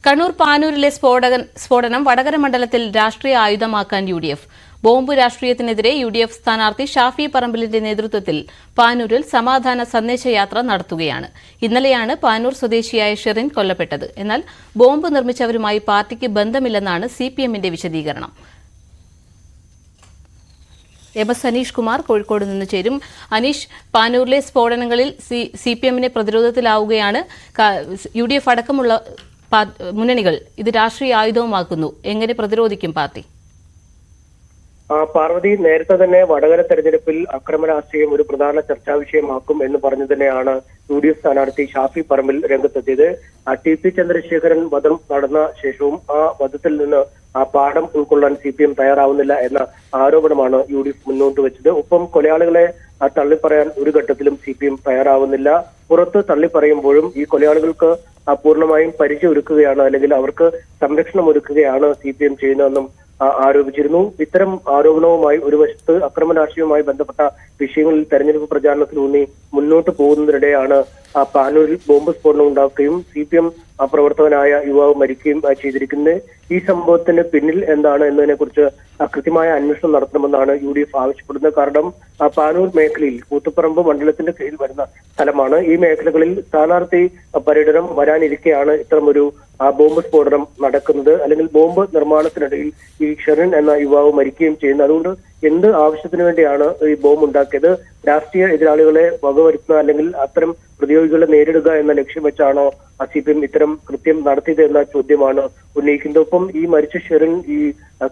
കണ്ണൂർ പാനൂരിലെ സ്ഫോടനം വടകര മണ്ഡലത്തിൽ രാഷ്ട്രീയ ആയുധമാക്കാൻ UDF. ബോംബ് രാഷ്ട്രീയത്തിനെതിരെ UDF സ്ഥാനാർത്ഥി ഷാഫി പറമ്പിലിന്റെ നേതൃത്വത്തിൽ പാനൂരിൽ സമാധാന സന്ദേശയാത്ര നടത്തുകയാണ്. ഇന്നലെയാണ് പാനൂർ സ്വദേശിയായ ഷെറിൻ കൊല്ലപ്പെട്ടത്. എന്നാൽ ബോംബ് നിർമ്മിച്ചവരുമായി പാർട്ടിക്ക് ബന്ധമില്ലെന്നാണ് CPMന്റെ വിശദീകരണം. MS അനീഷ് കുമാർ കോഴിക്കോട് നിന്ന് ചേരും. അനീഷ്, പാനൂരിലെ സ്ഫോടനങ്ങളിൽ CPMനെ പ്രതിരോധത്തിലാവുകയാണ്. UDF അടക്കമുള്ള മുന്നണികൾ ഇത് രാഷ്ട്രീയ ആയുധവുമാക്കുന്നു. എങ്ങനെ പ്രതിരോധിക്കും പാർട്ടി? പാർവതി, നേരത്തെ തന്നെ വടകര തെരഞ്ഞെടുപ്പിൽ അക്രമ രാഷ്ട്രീയം ഒരു പ്രധാന ചർച്ചാ വിഷയമാക്കും എന്ന് പറഞ്ഞു തന്നെയാണ് UDF സ്ഥാനാർത്ഥി ഷാഫി പറമ്പിൽ രംഗത്തെത്തിയത്. TP ചന്ദ്രശേഖരൻ വധം നടന്ന ശേഷവും ആ വധത്തിൽ നിന്ന് ആ പാഠം ഉൾക്കൊള്ളാൻ CPM തയ്യാറാവുന്നില്ല എന്ന ആരോപണമാണ് UDF മുന്നോട്ട് വെച്ചത്. ഒപ്പം കൊലയാളികളെ തള്ളിപ്പറയാൻ ഒരു ഘട്ടത്തിലും CPM തയ്യാറാവുന്നില്ല. പുറത്ത് തള്ളിപ്പറയുമ്പോഴും ഈ കൊലയാളികൾക്ക് പൂർണ്ണമായും പരിചയം ഒരുക്കുകയാണ്, അല്ലെങ്കിൽ അവർക്ക് സംരക്ഷണം ഒരുക്കുകയാണ് CPM ചെയ്യുന്നതെന്നും ആരോപിച്ചിരുന്നു. ഇത്തരം ആരോപണവുമായി ഒരു വശത്ത് അക്രമ രാഷ്ട്രീയവുമായി ബന്ധപ്പെട്ട വിഷയങ്ങളിൽ തെരഞ്ഞെടുപ്പ് പ്രചാരണത്തിലൂന്നി മുന്നോട്ട് പോകുന്നതിനിടെയാണ് പാനൂരിൽ ബോംബ് സ്ഫോടനം ഉണ്ടാക്കുകയും CPM പ്രവർത്തകനായ യുവാവ് മരിക്കുകയും ചെയ്തിരിക്കുന്നത്. ഈ സംഭവത്തിന് പിന്നിൽ എന്താണ് എന്നതിനെ കുറിച്ച് കൃത്യമായ അന്വേഷണം നടത്തണമെന്നാണ് UDF ആവശ്യപ്പെടുന്നത്. കാരണം പാനൂർ മേഖലയിൽ കൂത്തുപറമ്പ് മണ്ഡലത്തിന്റെ കീഴിൽ വരുന്ന സ്ഥലമാണ്. ഈ മേഖലകളിൽ സ്ഥാനാർത്ഥി പര്യടനം വരാനിരിക്കെയാണ് ഇത്തരമൊരു ബോംബ് സ്ഫോടനം നടക്കുന്നത്, അല്ലെങ്കിൽ ബോംബ് നിർമ്മാണത്തിനിടയിൽ ഈ ഷെറിൻ എന്ന യുവാവ് മരിക്കുകയും ചെയ്യുന്നത്. അതുകൊണ്ട് എന്ത് ആവശ്യത്തിന് വേണ്ടിയാണ് ഈ ബോംബ് ഉണ്ടാക്കിയത്? രാഷ്ട്രീയ എതിരാളികളെ വകവരുത്തുക, അല്ലെങ്കിൽ അത്തരം പ്രതിയോഗികളെ നേരിടുക എന്ന ലക്ഷ്യം വെച്ചാണോ CPM ഇത്തരം കൃത്യം നടത്തിയത് എന്ന ചോദ്യമാണ് ഉന്നയിക്കുന്നത്. ഒപ്പം ഈ മരിച്ച ഷെറിൻ ഈ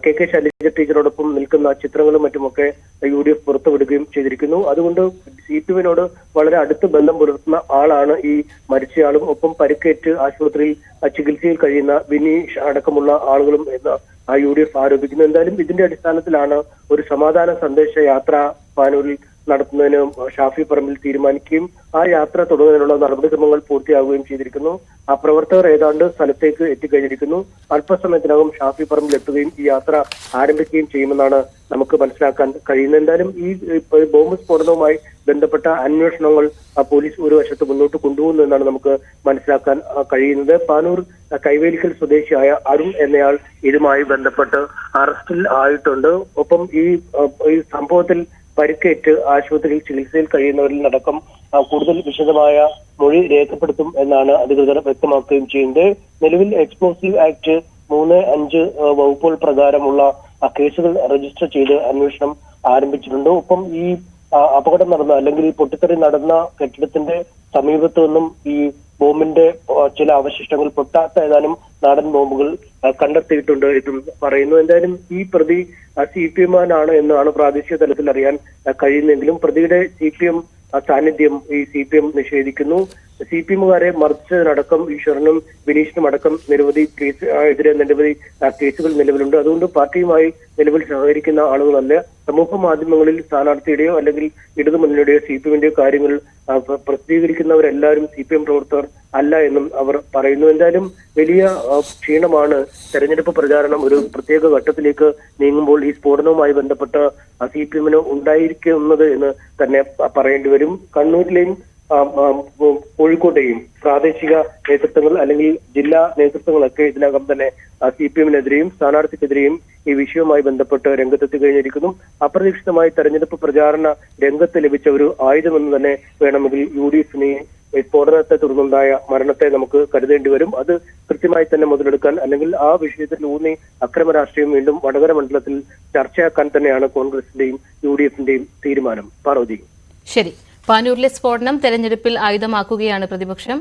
KK ശൈലജ ടീച്ചറോടൊപ്പം നിൽക്കുന്ന ചിത്രങ്ങളും മറ്റുമൊക്കെ UDF പുറത്തുവിടുകയും ചെയ്തിരിക്കുന്നു. അതുകൊണ്ട് CPMനോട് വളരെ അടുത്ത് ബന്ധം പുലർത്തുന്ന ആളാണ് ഈ മരിച്ചയാളും. ഒപ്പം പരിക്കേറ്റ് ആശുപത്രിയിൽ ചികിത്സയിൽ കഴിയുന്ന ബിനീഷ് അടക്കമുള്ള ആളുകളും എന്ന് UDF ആരോപിക്കുന്നു. എന്തായാലും ഇതിന്റെ അടിസ്ഥാനത്തിലാണ് ഒരു സമാധാന സന്ദേശ യാത്ര പാനൂരിൽ നടത്തുന്നതിന് ഷാഫി പറമ്പിൽ തീരുമാനിക്കുകയും ആ യാത്ര തുടങ്ങുന്നതിനുള്ള നടപടിക്രമങ്ങൾ പൂർത്തിയാവുകയും ചെയ്തിരിക്കുന്നു. പ്രവർത്തകർ ഏതാണ്ട് സ്ഥലത്തേക്ക് എത്തിക്കഴിഞ്ഞിരിക്കുന്നു. അല്പസമയത്തിനകം ഷാഫി പറമ്പിൽ എത്തുകയും ഈ യാത്ര ആരംഭിക്കുകയും ചെയ്യുമെന്നാണ് നമുക്ക് മനസ്സിലാക്കാൻ കഴിയുന്നത്. എന്തായാലും ഈ ബോംബ് സ്ഫോടനവുമായി ബന്ധപ്പെട്ട അന്വേഷണങ്ങൾ പോലീസ് ഒരു വശത്ത് മുന്നോട്ട് കൊണ്ടുപോകുന്നു എന്നാണ് നമുക്ക് മനസ്സിലാക്കാൻ കഴിയുന്നത്. പാനൂർ കൈവേലിക്കൽ സ്വദേശിയായ അരുൺ എന്നയാൾ ഇതുമായി ബന്ധപ്പെട്ട് അറസ്റ്റിൽ ആയിട്ടുണ്ട്. ഒപ്പം ഈ സംഭവത്തിൽ പരിക്കേറ്റ് ആശുപത്രിയിൽ ചികിത്സയിൽ കഴിയുന്നവരിലടക്കം കൂടുതൽ വിശദമായ മൊഴി രേഖപ്പെടുത്തും എന്നാണ് അധികൃതർ വ്യക്തമാക്കുകയും ചെയ്യുന്നത്. നിലവിൽ എക്സ്പ്ലോസീവ് ആക്ട് 3-5 വകുപ്പുകൾ പ്രകാരമുള്ള കേസുകൾ രജിസ്റ്റർ ചെയ്ത് അന്വേഷണം ആരംഭിച്ചിട്ടുണ്ട്. ഒപ്പം ഈ അപകടം നടന്ന, അല്ലെങ്കിൽ ഈ പൊട്ടിത്തെറി നടന്ന കെട്ടിടത്തിന്റെ സമീപത്തു നിന്നും ഈ ബോംബിന്റെ ചില അവശിഷ്ടങ്ങൾ, പൊട്ടാത്ത ഏതാനും നാടൻ ബോംബുകൾ കണ്ടെത്തിയിട്ടുണ്ട് എന്നും പറയുന്നു. എന്തായാലും ഈ പ്രതി CPM എന്നാണ് പ്രാദേശിക തലത്തിൽ അറിയാൻ കഴിയുന്നെങ്കിലും പ്രതിയുടെ CPM സാന്നിധ്യം ഈ CPM നിഷേധിക്കുന്നു. CPMകാരെ മറിച്ചതിനടക്കം ഈ ഷെറിനും ബിനീഷിനും അടക്കം നിരവധി കേസുകൾ നിലവിലുണ്ട്. അതുകൊണ്ട് പാർട്ടിയുമായി നിലവിൽ സഹകരിക്കുന്ന ആളുകളല്ല. സമൂഹ മാധ്യമങ്ങളിൽ സ്ഥാനാർത്ഥിയുടെയോ അല്ലെങ്കിൽ ഇടതുമുന്നണിയുടെയോ CPMന്റെയോ കാര്യങ്ങൾ പ്രസിദ്ധീകരിക്കുന്നവരെല്ലാവരും CPM പ്രവർത്തകർ അല്ല എന്നും അവർ പറയുന്നു. എന്തായാലും വലിയ ക്ഷീണമാണ് തെരഞ്ഞെടുപ്പ് പ്രചാരണം ഒരു പ്രത്യേക ഘട്ടത്തിലേക്ക് നീങ്ങുമ്പോൾ ഈ സ്ഫോടനവുമായി ബന്ധപ്പെട്ട് CPMന് ഉണ്ടായിരിക്കുന്നത് എന്ന് തന്നെ പറയേണ്ടി വരും. കണ്ണൂരിലെയും കോഴിക്കോട്ടെയും പ്രാദേശിക നേതൃത്വങ്ങൾ, അല്ലെങ്കിൽ ജില്ലാ നേതൃത്വങ്ങളൊക്കെ ഇതിനകം തന്നെ CPMനെതിരെയും സ്ഥാനാർത്ഥിക്കെതിരെയും ഈ വിഷയവുമായി ബന്ധപ്പെട്ട് രംഗത്തെത്തി കഴിഞ്ഞിരിക്കുന്നു. അപ്രതീക്ഷിതമായി തെരഞ്ഞെടുപ്പ് പ്രചാരണ രംഗത്ത് ലഭിച്ച ഒരു ആയുധമെന്ന് തന്നെ വേണമെങ്കിൽ UDFനെ സ്ഫോടനത്തെ തുടർന്നുണ്ടായ മരണത്തെ നമുക്ക് കരുതേണ്ടി വരും. അത് കൃത്യമായി തന്നെ മുതലെടുക്കാൻ, അല്ലെങ്കിൽ ആ വിഷയത്തിൽ ഊന്നി അക്രമ രാഷ്ട്രീയം വീണ്ടും വടകര മണ്ഡലത്തിൽ ചർച്ചയാക്കാൻ തന്നെയാണ് കോൺഗ്രസിന്റെയും UDFന്റെയും തീരുമാനം. പാർവതി, ശരി. പാനൂരിലെ സ്ഫോടനം തെരഞ്ഞെടുപ്പിൽ ആയുധമാക്കുകയാണ് പ്രതിപക്ഷം.